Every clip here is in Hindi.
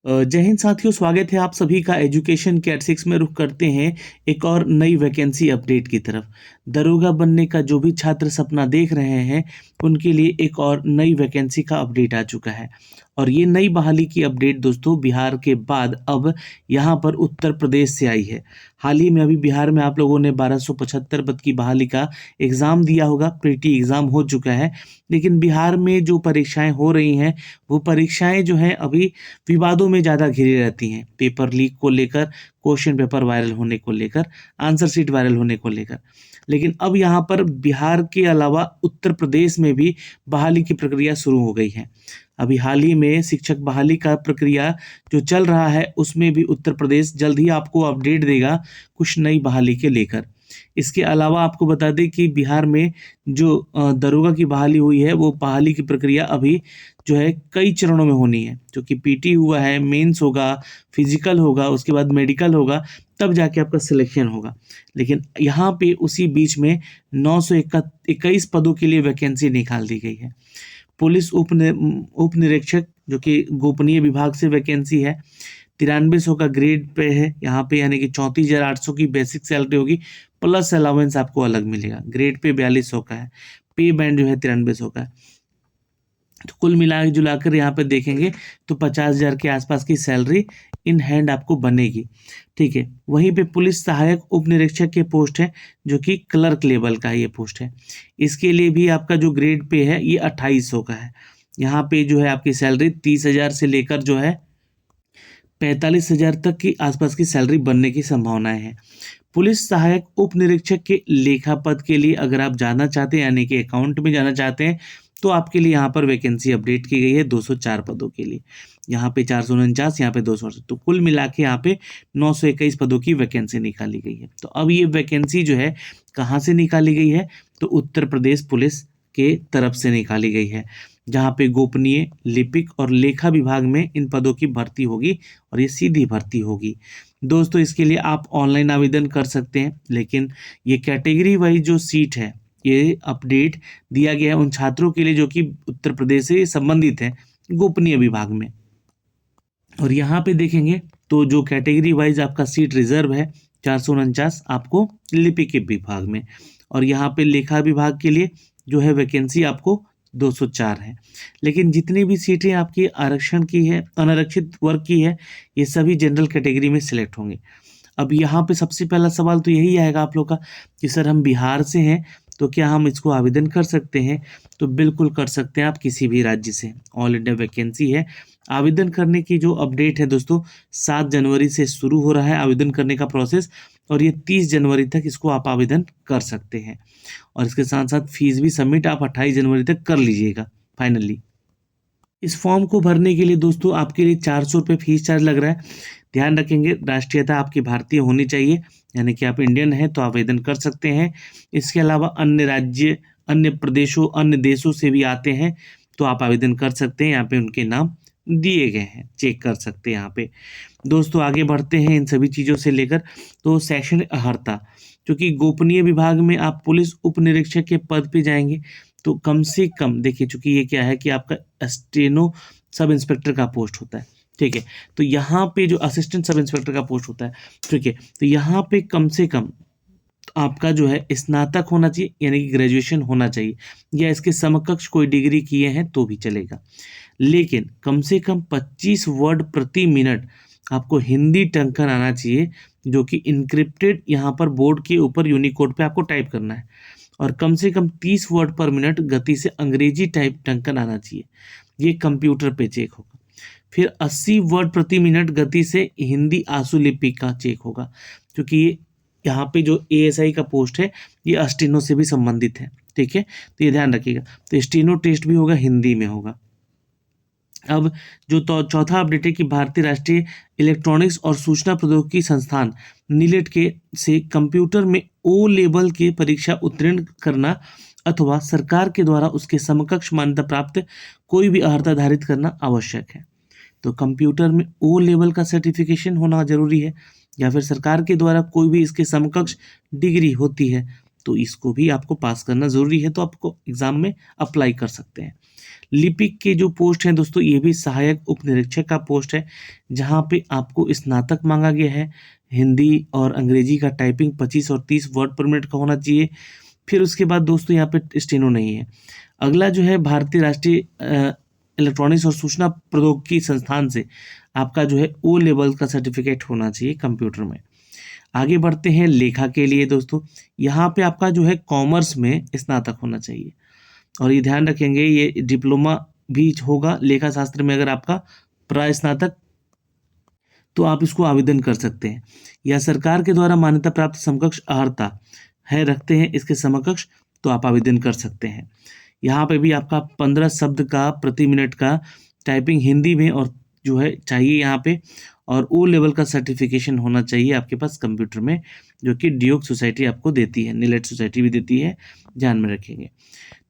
जय हिंद साथियों, स्वागत है आप सभी का एजुकेशन कैट 6 में। रुख करते हैं एक और नई वैकेंसी अपडेट की तरफ। दरोगा बनने का जो भी छात्र सपना देख रहे हैं उनके लिए एक और नई वैकेंसी का अपडेट आ चुका है। और ये नई बहाली की अपडेट दोस्तों बिहार के बाद अब यहाँ पर उत्तर प्रदेश से आई है। हाल ही में अभी बिहार में आप लोगों ने 1275 पद की बहाली का एग्ज़ाम दिया होगा, प्रीटी एग्ज़ाम हो चुका है। लेकिन बिहार में जो परीक्षाएं हो रही हैं वो परीक्षाएं जो हैं अभी विवादों में ज़्यादा घिरी रहती हैं। पेपर लीक को लेकर, क्वेश्चन पेपर वायरल होने को लेकर, आंसर शीट वायरल होने को लेकर। लेकिन अब यहाँ पर बिहार के अलावा उत्तर प्रदेश में भी बहाली की प्रक्रिया शुरू हो गई है। अभी हाल ही में शिक्षक बहाली का प्रक्रिया जो चल रहा है उसमें भी उत्तर प्रदेश जल्द ही आपको अपडेट देगा कुछ नई बहाली के लेकर। इसके अलावा आपको बता दें कि बिहार में जो दरोगा की बहाली हुई है वो बहाली की प्रक्रिया अभी जो है कई चरणों में होनी है, जो कि पीटी हुआ है, मेंस होगा, फिजिकल होगा, उसके बाद मेडिकल होगा, तब जाके आपका सिलेक्शन होगा। लेकिन यहाँ पे उसी बीच में 921 पदों के लिए वैकेंसी निकाल दी गई है। पुलिस उप निरीक्षक जो कि गोपनीय विभाग से वैकेंसी है। 9300 का ग्रेड पे है यहाँ पे, यानी कि 34,800 की बेसिक सैलरी होगी, प्लस अलाउंस आपको अलग मिलेगा। ग्रेड पे 4200 का है। पे बैंड जो है 9300 का है। तो कुल मिला जुलाकर यहाँ पे देखेंगे तो 50,000 के आसपास की सैलरी इन हैंड आपको बनेगी। ठीक है, वहीं पे पुलिस सहायक उप निरीक्षक के पोस्ट है जो कि क्लर्क लेवल का ये पोस्ट है। इसके लिए भी आपका जो ग्रेड पे है ये 2800 का है। यहाँ पे जो है आपकी सैलरी 30,000 से लेकर जो है 45,000 तक की आसपास की सैलरी बनने की संभावनाएं हैं। पुलिस सहायक उप निरीक्षक के लेखा पद के लिए अगर आप जाना चाहते हैं, यानी कि अकाउंट में जाना चाहते हैं, तो आपके लिए यहाँ पर वैकेंसी अपडेट की गई है 204 पदों के लिए। यहाँ पे 449, यहाँ पे 268, तो कुल मिला के यहाँ पे 921 पदों की वैकेंसी निकाली गई है। तो अब ये वैकेंसी जो है कहाँ से निकाली गई है, तो उत्तर प्रदेश पुलिस के तरफ से निकाली गई है, जहाँ पे गोपनीय, लिपिक और लेखा विभाग में इन पदों की भर्ती होगी और ये सीधी भर्ती होगी। दोस्तों इसके लिए आप ऑनलाइन आवेदन कर सकते हैं, लेकिन ये कैटेगरी वाइज जो सीट है ये अपडेट दिया गया है उन छात्रों के लिए जो कि उत्तर प्रदेश से संबंधित है गोपनीय विभाग में। और यहाँ पे देखेंगे तो जो कैटेगरी वाइज आपका सीट रिजर्व है 449 आपको लिपिक के विभाग में, और यहाँ पे लेखा विभाग के लिए जो है वैकेंसी आपको 204 है। लेकिन जितनी भी सीटें आपकी आरक्षण की है, अनारक्षित वर्ग की है, ये सभी जनरल कैटेगरी में सिलेक्ट होंगे। अब यहाँ पे सबसे पहला सवाल तो यही आएगा आप लोग का कि सर हम बिहार से हैं तो क्या हम इसको आवेदन कर सकते हैं? तो बिल्कुल कर सकते हैं आप किसी भी राज्य से। ऑल इंडिया वैकेंसी है। आवेदन करने की जो अपडेट है दोस्तों 7 जनवरी से शुरू हो रहा है आवेदन करने का प्रोसेस, और ये 30 जनवरी तक इसको आप आवेदन कर सकते हैं। और इसके साथ साथ फीस भी सबमिट आप 28 जनवरी तक कर लीजिएगा फाइनली। इस फॉर्म को भरने के लिए दोस्तों आपके लिए 400 रुपये फीस चार्ज लग रहा है। ध्यान रखेंगे राष्ट्रीयता आपकी भारतीय होनी चाहिए, यानी कि आप इंडियन हैं तो आवेदन कर सकते हैं। इसके अलावा अन्य राज्य, अन्य प्रदेशों, अन्य देशों से भी आते हैं तो आप आवेदन कर सकते हैं। यहाँ पे उनके नाम दिए गए हैं, चेक कर सकते हैं यहाँ पे। दोस्तों आगे बढ़ते हैं इन सभी चीज़ों से लेकर। तो शैक्षणिक अर्हता, क्योंकि गोपनीय विभाग में आप पुलिस उप निरीक्षक के पद पे जाएंगे तो कम से कम देखिए, चूंकि ये क्या है कि आपका स्टेनो सब इंस्पेक्टर का पोस्ट होता है। ठीक है, तो यहाँ पे जो असिस्टेंट सब इंस्पेक्टर का पोस्ट होता है, ठीक है, तो यहाँ पे कम से कम आपका जो है स्नातक होना चाहिए, यानी कि ग्रेजुएशन होना चाहिए, या इसके समकक्ष कोई डिग्री किए हैं तो भी चलेगा। लेकिन कम से कम 25 वर्ड प्रति मिनट आपको हिंदी टंकन आना चाहिए, जो कि इनक्रिप्टेड यहाँ पर बोर्ड के ऊपर यूनिकोड पे आपको टाइप करना है। और कम से कम 30 वर्ड पर मिनट गति से अंग्रेजी टाइप टंकन आना चाहिए, ये कंप्यूटर पे चेक होगा। फिर 80 वर्ड प्रति मिनट गति से हिंदी आशुलिपि का चेक होगा, क्योंकि ये यहाँ पे जो एएसआई का पोस्ट है ये स्टेनो से भी संबंधित है। ठीक है, तो ये ध्यान रखिएगा। तो स्टेनो टेस्ट भी होगा, हिंदी में होगा। अब जो तो चौथा अपडेट है कि भारतीय राष्ट्रीय इलेक्ट्रॉनिक्स और सूचना प्रौद्योगिकी संस्थान नीलेट के से कंप्यूटर में ओ लेवल की परीक्षा उत्तीर्ण करना अथवा सरकार के द्वारा उसके समकक्ष मान्यता प्राप्त कोई भी अर्हता धारित करना आवश्यक है। तो कंप्यूटर में ओ लेवल का सर्टिफिकेशन होना जरूरी है, या फिर सरकार के द्वारा कोई भी इसके समकक्ष डिग्री होती है तो इसको भी आपको पास करना ज़रूरी है, तो आपको एग्ज़ाम में अप्लाई कर सकते हैं। लिपिक के जो पोस्ट हैं दोस्तों, ये भी सहायक उप निरीक्षक का पोस्ट है, जहाँ पे आपको स्नातक मांगा गया है। हिंदी और अंग्रेजी का टाइपिंग 25 और 30 वर्ड पर मिनट का होना चाहिए। फिर उसके बाद दोस्तों यहाँ पे स्टेनो नहीं है। अगला जो है भारतीय राष्ट्रीय इलेक्ट्रॉनिक्स और सूचना प्रौद्योगिकी संस्थान से आपका जो है ओ लेवल का सर्टिफिकेट होना चाहिए कंप्यूटर में। आगे बढ़ते हैं लेखा के लिए दोस्तों, यहाँ पे आपका जो है कॉमर्स में स्नातक होना चाहिए, और ये ध्यान रखेंगे ये डिप्लोमा भी होगा लेखा शास्त्र में। अगर आपका प्रास्नातक तो आप इसको आवेदन कर सकते हैं, या सरकार के द्वारा मान्यता प्राप्त समकक्ष अर्हता है रखते हैं इसके समकक्ष, तो आप आवेदन कर सकते हैं। यहाँ पे भी आपका 15 शब्द का प्रति मिनट का टाइपिंग हिंदी में और जो है चाहिए यहाँ पे, और ओ लेवल का सर्टिफिकेशन होना चाहिए आपके पास कंप्यूटर में, जो कि ड्यूक सोसाइटी आपको देती है, नीलेट सोसाइटी भी देती है, ध्यान में रखेंगे।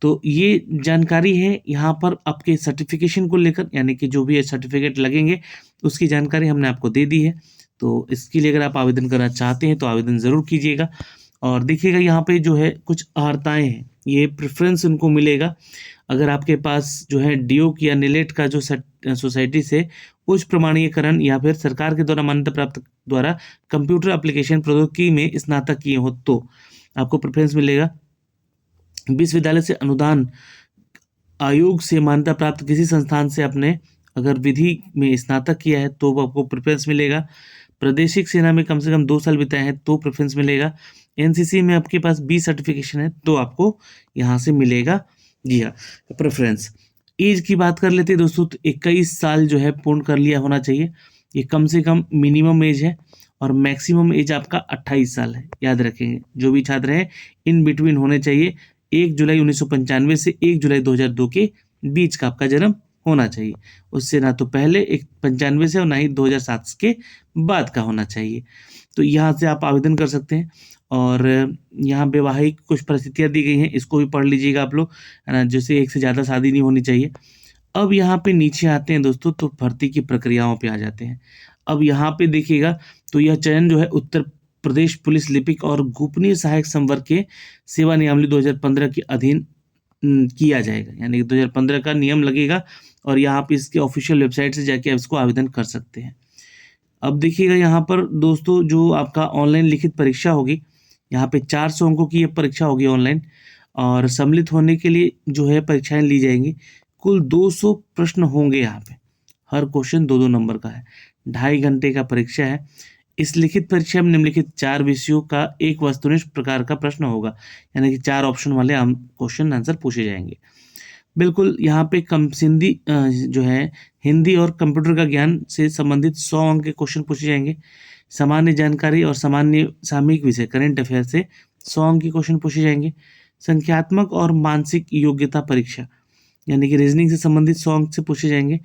तो ये जानकारी है यहाँ पर आपके सर्टिफिकेशन को लेकर, यानी कि जो भी सर्टिफिकेट लगेंगे उसकी जानकारी हमने आपको दे दी है। तो इसके लिए अगर आप आवेदन करना चाहते हैं तो आवेदन ज़रूर कीजिएगा। और देखिएगा यहाँ पे जो है कुछ अर्हताएँ हैं, ये प्रेफरेंस उनको मिलेगा अगर आपके पास जो है ड्यूक या नीलेट का जो सोसाइटी से उच्च प्रमाणीकरण या फिर सरकार के द्वारा मान्यता प्राप्त द्वारा कंप्यूटर एप्लीकेशन प्रौद्योगिकी में स्नातक किए हो तो आपको प्रेफरेंस मिलेगा। विश्वविद्यालय से अनुदान आयोग से मान्यता प्राप्त किसी संस्थान से आपने अगर विधि में स्नातक किया है तो आपको प्रेफरेंस मिलेगा। प्रादेशिक सेना में कम से कम 2 साल बिताए हैं तो प्रेफरेंस मिलेगा। एनसीसी में आपके पास 20 सर्टिफिकेशन है तो आपको यहाँ से मिलेगा, जी हाँ, प्रेफरेंस। एज की बात कर लेते हैं दोस्तों, तो 21 साल जो है पूर्ण कर लिया होना चाहिए, ये कम से कम मिनिमम एज है, और मैक्सिमम एज आपका 28 साल है। याद रखेंगे जो भी छात्र हैं इन बिटवीन होने चाहिए, 1 जुलाई 1995 से 1 जुलाई 2002 के बीच का आपका जन्म होना चाहिए, उससे ना तो पहले 95 से और ना ही 2007 के बाद का होना चाहिए। तो यहाँ से आप आवेदन कर सकते हैं। और यहाँ वैवाहिक कुछ परिस्थितियाँ दी गई हैं, इसको भी पढ़ लीजिएगा आप लोग, है ना, जैसे एक से ज़्यादा शादी नहीं होनी चाहिए। अब यहाँ पे नीचे आते हैं दोस्तों, तो भर्ती की प्रक्रियाओं पे आ जाते हैं। अब यहाँ पे देखिएगा तो यह चयन जो है उत्तर प्रदेश पुलिस लिपिक और गोपनीय सहायक संवर्ग के सेवा नियमावली 2015 के अधीन किया जाएगा, यानी कि 2015 का नियम लगेगा, और यहाँ पे इसके ऑफिशियल वेबसाइट से जाके आप इसको आवेदन कर सकते हैं। अब देखिएगा यहाँ पर दोस्तों जो आपका ऑनलाइन लिखित परीक्षा होगी, यहाँ पे 400 अंकों की ये परीक्षा होगी ऑनलाइन, और सम्मिलित होने के लिए जो है परीक्षाएं ली जाएंगी। कुल 200 प्रश्न होंगे यहाँ पे, हर क्वेश्चन 2-2 नंबर का है, 2.5 घंटे का परीक्षा है। इस लिखित परीक्षा में निम्नलिखित 4 विषयों का एक वस्तुनिष्ठ प्रकार का प्रश्न होगा, यानी कि 4 ऑप्शन वाले हम क्वेश्चन आंसर पूछे जाएंगे। बिल्कुल यहाँ पे कम सिंधी जो है हिंदी और कंप्यूटर का ज्ञान से संबंधित 100 अंक के क्वेश्चन पूछे जाएंगे। सामान्य जानकारी और सामान्य सामयिक विषय करंट अफेयर से 100 अंक के क्वेश्चन पूछे जाएंगे। संख्यात्मक और मानसिक योग्यता परीक्षा, यानी कि रीजनिंग से संबंधित 100 अंक से पूछे जाएंगे।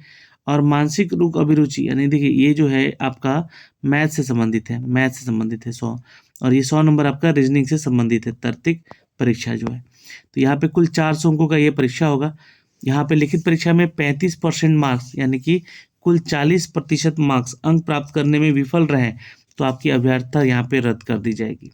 और मानसिक रूप अभिरुचि, यानी देखिए ये जो है आपका मैथ से संबंधित है, 100, और ये 100 नंबर आपका रीजनिंग से संबंधित है, तार्किक परीक्षा जो है। तो यहाँ पे कुल 400 अंकों का ये परीक्षा होगा। यहाँ पे लिखित परीक्षा में 35% मार्क्स, यानी कि कुल 40% मार्क्स अंक प्राप्त करने में विफल रहे तो आपकी अभ्यर्थता यहाँ पे रद्द कर दी जाएगी,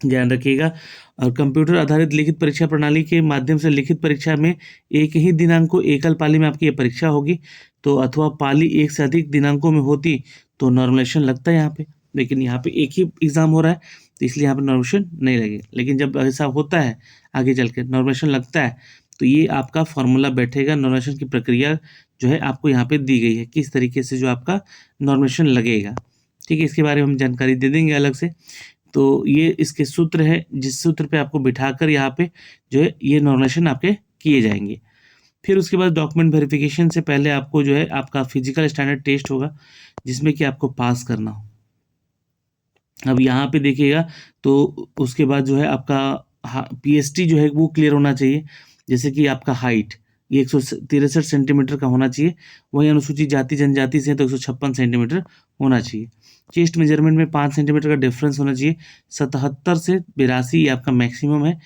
ध्यान रखिएगा। और कंप्यूटर आधारित लिखित परीक्षा प्रणाली के माध्यम से लिखित परीक्षा में एक ही दिनांक को एकल पाली में आपकी ये परीक्षा होगी, तो अथवा पाली एक से अधिक दिनांकों में होती तो नॉर्मलाइजेशन लगता है यहाँ पे, लेकिन यहाँ पे एक ही एग्जाम हो रहा है तो इसलिए यहाँ पे नॉर्मलाइजेशन नहीं लगेगा। लेकिन जब ऐसा होता है आगे चल के नॉर्मलाइजेशन लगता है तो ये आपका फॉर्मूला बैठेगा, नॉर्मलाइजेशन की प्रक्रिया जो है आपको यहाँ पे दी गई है, किस तरीके से जो आपका नॉर्मलाइजेशन लगेगा, ठीक है। इसके बारे में हम जानकारी दे देंगे अलग से। तो ये इसके सूत्र है, जिस सूत्र पे आपको बिठाकर यहाँ पे जो है ये नॉर्मलाइजेशन आपके किए जाएंगे। फिर उसके बाद डॉक्यूमेंट वेरिफिकेशन से पहले आपको जो है आपका फिजिकल स्टैंडर्ड टेस्ट होगा, जिसमें कि आपको पास करना हो। अब यहाँ पे देखिएगा तो उसके बाद जो है आपका पीएसटी जो है वो क्लियर होना चाहिए, जैसे कि आपका हाइट ये 163 सेंटीमीटर का होना चाहिए, वहीं अनुसूचित जाति जनजाति से तो 156 सेंटीमीटर होना चाहिए। चेस्ट मेजरमेंट में 5 सेंटीमीटर का डिफरेंस होना चाहिए। 77 से 82 ये आपका मैक्सिमम है।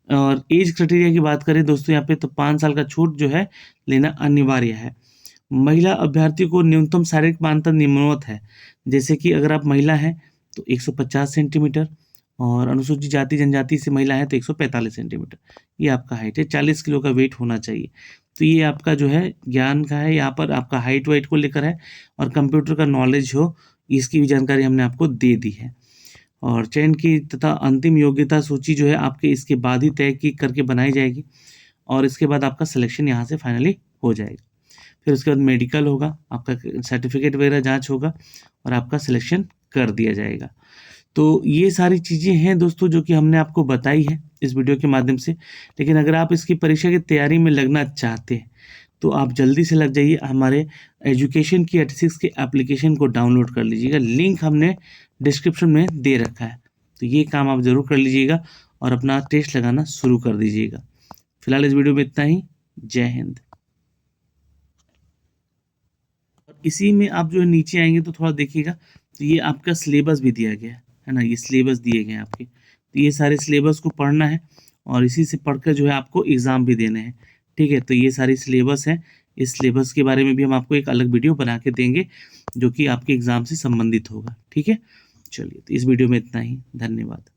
और एज क्राइटेरिया की बात करें दोस्तों यहाँ पे तो 5 साल का छूट जो है लेना अनिवार्य है। महिला अभ्यर्थी को न्यूनतम शारीरिक मान्यता निम्नवत है, जैसे कि अगर आप महिला हैं तो 150 सेंटीमीटर, और अनुसूचित जाति जनजाति से महिला है तो 145 सेंटीमीटर ये आपका हाइट है। 40 किलो का वेट होना चाहिए। तो ये आपका जो है ज्ञान का है, यहाँ पर आपका हाइट वाइट को लेकर है और कंप्यूटर का नॉलेज हो, इसकी भी जानकारी हमने आपको दे दी है। और चयन की तथा अंतिम योग्यता सूची जो है आपके इसके बाद ही तय की करके बनाई जाएगी और इसके बाद आपका सिलेक्शन यहाँ से फाइनली हो जाएगा। फिर उसके बाद मेडिकल होगा, आपका सर्टिफिकेट वगैरह जाँच होगा और आपका सिलेक्शन कर दिया जाएगा। तो ये सारी चीज़ें हैं दोस्तों जो कि हमने आपको बताई है इस वीडियो के माध्यम से। लेकिन अगर आप इसकी परीक्षा की तैयारी में लगना चाहते हैं तो आप जल्दी से लग जाइए, हमारे एजुकेशन की 86 के एप्लीकेशन को डाउनलोड कर लीजिएगा। लिंक हमने डिस्क्रिप्शन में दे रखा है, तो ये काम आप ज़रूर कर लीजिएगा और अपना टेस्ट लगाना शुरू कर दीजिएगा। फिलहाल इस वीडियो में इतना ही। जय हिंद। इसी में आप जो है नीचे आएंगे तो थोड़ा देखिएगा, तो ये आपका सिलेबस भी दिया गया है ना, ये सिलेबस दिए गए हैं आपके। तो ये सारे सिलेबस को पढ़ना है और इसी से पढ़कर जो है आपको एग्ज़ाम भी देने हैं। ठीक है, तो ये सारी सिलेबस है। इस सिलेबस के बारे में भी हम आपको एक अलग वीडियो बना के देंगे जो कि आपके एग्ज़ाम से संबंधित होगा। ठीक है, चलिए तो इस वीडियो में इतना ही। धन्यवाद।